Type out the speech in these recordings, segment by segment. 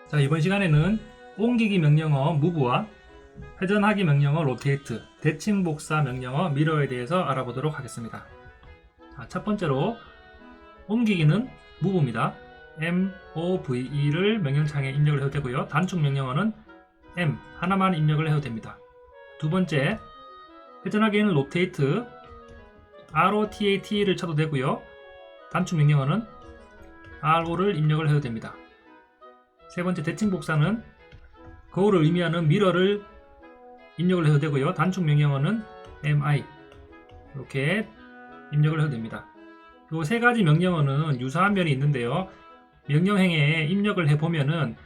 자, 이번 시간에는 옮기기 명령어 move와 회전하기 명령어 rotate, 대칭 복사 명령어 mirror에 대해서 알아보도록 하겠습니다. 자, 첫 번째로 옮기기는 move입니다. move를 명령창에 입력을 해도 되고요. 단축 명령어는 m 하나만 입력을 해도 됩니다. 두 번째, 회전하기는 rotate, rotate를 쳐도 되고요. 단축 명령어는 ro를 입력을 해도 됩니다. 세 번째, 대칭 복사는 거울을 의미하는 mirror를 입력을 해도 되고요. 단축 명령어는 mi 이렇게 입력을 해도 됩니다. 이 세 가지 명령어는 유사한 면이 있는데요. 명령행에 입력을 해보면은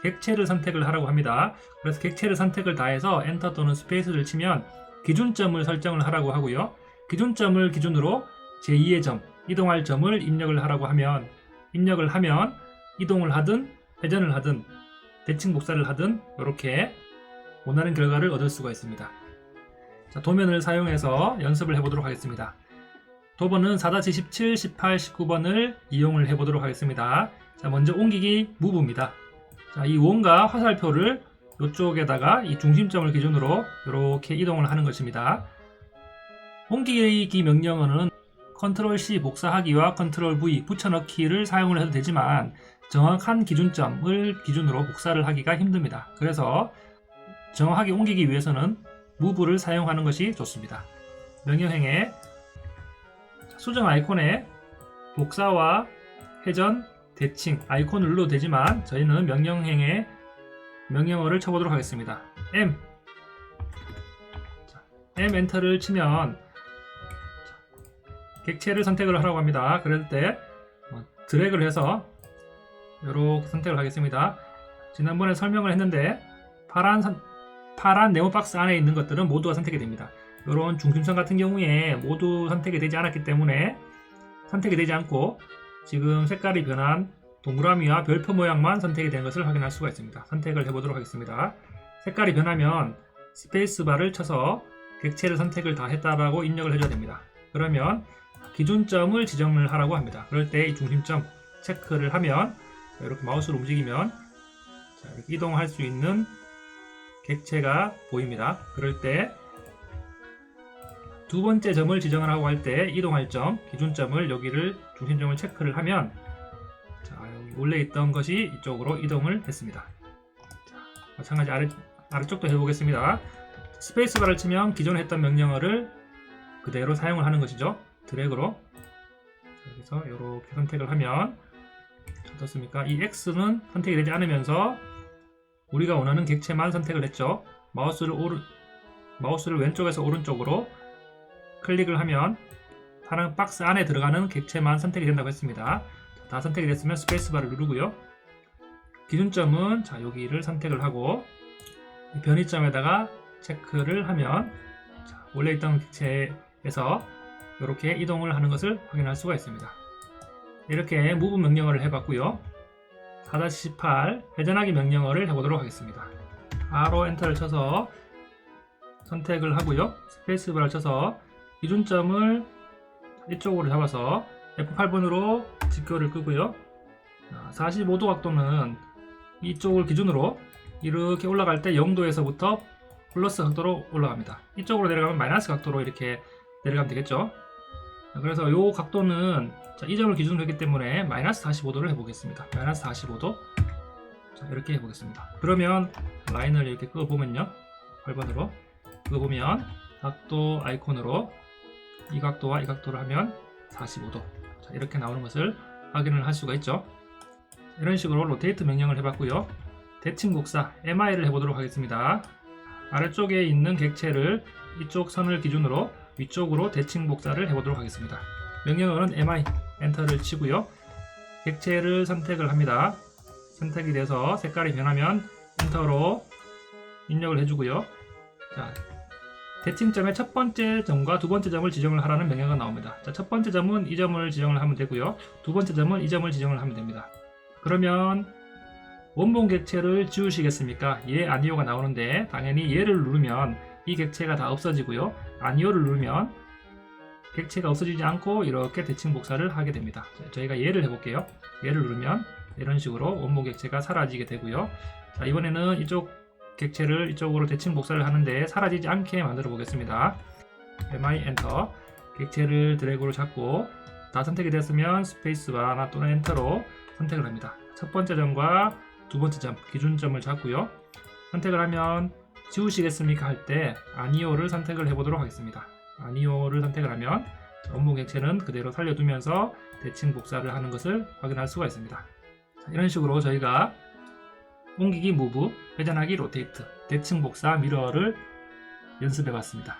객체를 선택을 하라고 합니다. 그래서 객체를 선택을 다해서 엔터 또는 스페이스를 치면 기준점을 설정을 하라고 하고요. 기준점을 기준으로 제2의 점, 이동할 점을 입력을 하라고 하면 이동을 하든 회전을 하든 대칭 복사를 하든 이렇게 원하는 결과를 얻을 수가 있습니다. 자, 도면을 사용해서 연습을 해보도록 하겠습니다. 도번은 4-17, 18, 19번을 이용을 해보도록 하겠습니다. 자, 먼저 옮기기 무브입니다. 자, 이 원과 화살표를 이쪽에다가 이 중심점을 기준으로 이렇게 이동을 하는 것입니다. 옮기기 명령어는 Ctrl+C 복사하기와 Ctrl+V 붙여넣기를 사용을 해도 되지만 정확한 기준점을 기준으로 복사를 하기가 힘듭니다. 그래서 정확하게 옮기기 위해서는 move를 사용하는 것이 좋습니다. 명령행에 수정 아이콘에 복사와 회전, 대칭 아이콘을 눌러도 되지만 저희는 명령행에 명령어를 쳐보도록 하겠습니다. M 엔터를 치면 객체를 선택을 하라고 합니다. 그럴 때 드래그를 해서 이렇게 선택을 하겠습니다. 지난번에 설명을 했는데 파란 네모 박스 안에 있는 것들은 모두가 선택이 됩니다. 이런 중심선 같은 경우에 모두 선택이 되지 않았기 때문에 선택이 되지 않고 지금 색깔이 변한 동그라미와 별표 모양만 선택이 된 것을 확인할 수가 있습니다. 선택을 해보도록 하겠습니다. 색깔이 변하면 스페이스바를 쳐서 객체를 선택을 다 했다라고 입력을 해줘야 됩니다. 그러면 기준점을 지정을 하라고 합니다. 그럴 때 이 중심점 체크를 하면 이렇게 마우스로 움직이면 이렇게 이동할 수 있는 객체가 보입니다. 그럴 때 두 번째 점을 지정을 하고 할 때 이동할 점, 기준점을 여기를 중심점을 체크를 하면 여기 원래 있던 것이 이쪽으로 이동을 했습니다. 마찬가지 아래쪽도 해보겠습니다. 스페이스바를 치면 기존에 했던 명령어를 그대로 사용을 하는 것이죠. 드래그로 여기서 이렇게 선택을 하면 어떻습니까? 이 X는 선택이 되지 않으면서 우리가 원하는 객체만 선택을 했죠. 마우스를 왼쪽에서 오른쪽으로 클릭을 하면 파란 박스 안에 들어가는 객체만 선택이 된다고 했습니다. 다 선택이 됐으면 스페이스바를 누르고요. 기준점은 여기를 선택을 하고 이 변이점에다가 체크를 하면 원래 있던 객체에서 이렇게 이동을 하는 것을 확인할 수가 있습니다. 이렇게 move 명령어를 해봤고요. 4-18 회전하기 명령어를 해보도록 하겠습니다. 바로 엔터를 쳐서 선택을 하고요. 스페이스바를 쳐서 기준점을 이쪽으로 잡아서 F8번으로 직교를 끄고요. 45도 각도는 이쪽을 기준으로 이렇게 올라갈 때 0도에서부터 플러스 각도로 올라갑니다. 이쪽으로 내려가면 마이너스 각도로 이렇게 내려가면 되겠죠. 그래서 이 각도는 이 점을 기준으로 했기 때문에 마이너스 45도를 해보겠습니다. 마이너스 45도 이렇게 해보겠습니다. 그러면 라인을 이렇게 끄어보면요. 8번으로 끄어보면 각도 아이콘으로 이 각도와 이 각도를 하면 45도 이렇게 나오는 것을 확인을 할 수가 있죠. 이런 식으로 로테이트 명령을 해봤고요. 대칭 복사 mi를 해보도록 하겠습니다. 아래쪽에 있는 객체를 이쪽 선을 기준으로 위쪽으로 대칭 복사를 해보도록 하겠습니다. 명령어는 mi 엔터를 치고요. 객체를 선택을 합니다. 선택이 돼서 색깔이 변하면 엔터로 입력을 해주고요. 대칭점의 첫 번째 점과 두 번째 점을 지정을 하라는 명령어가 나옵니다. 첫 번째 점은 이 점을 지정을 하면 되고요. 두 번째 점은 이 점을 지정을 하면 됩니다. 그러면 원본 객체를 지우시겠습니까? 예, 아니오가 나오는데 당연히 예를 누르면 이 객체가 다 없어지고요. 아니오를 누르면 객체가 없어지지 않고 이렇게 대칭 복사를 하게 됩니다. 저희가 예를 해볼게요. 예를 누르면 이런 식으로 원본 객체가 사라지게 되고요. 자, 이번에는 이쪽 객체를 이쪽으로 대칭 복사를 하는데 사라지지 않게 만들어 보겠습니다. MI 엔터, 객체를 드래그로 잡고 다 선택이 됐으면 스페이스바나 또는 엔터로 선택을 합니다. 첫 번째 점과 두 번째 점, 기준점을 잡고요. 선택을 하면 지우시겠습니까 할 때 아니오를 선택을 해보도록 하겠습니다. 아니오를 선택을 하면 원본 객체는 그대로 살려두면서 대칭 복사를 하는 것을 확인할 수가 있습니다. 자, 이런 식으로 저희가 옮기기 무브, 회전하기 로테이트, 대칭 복사 미러를 연습해 봤습니다.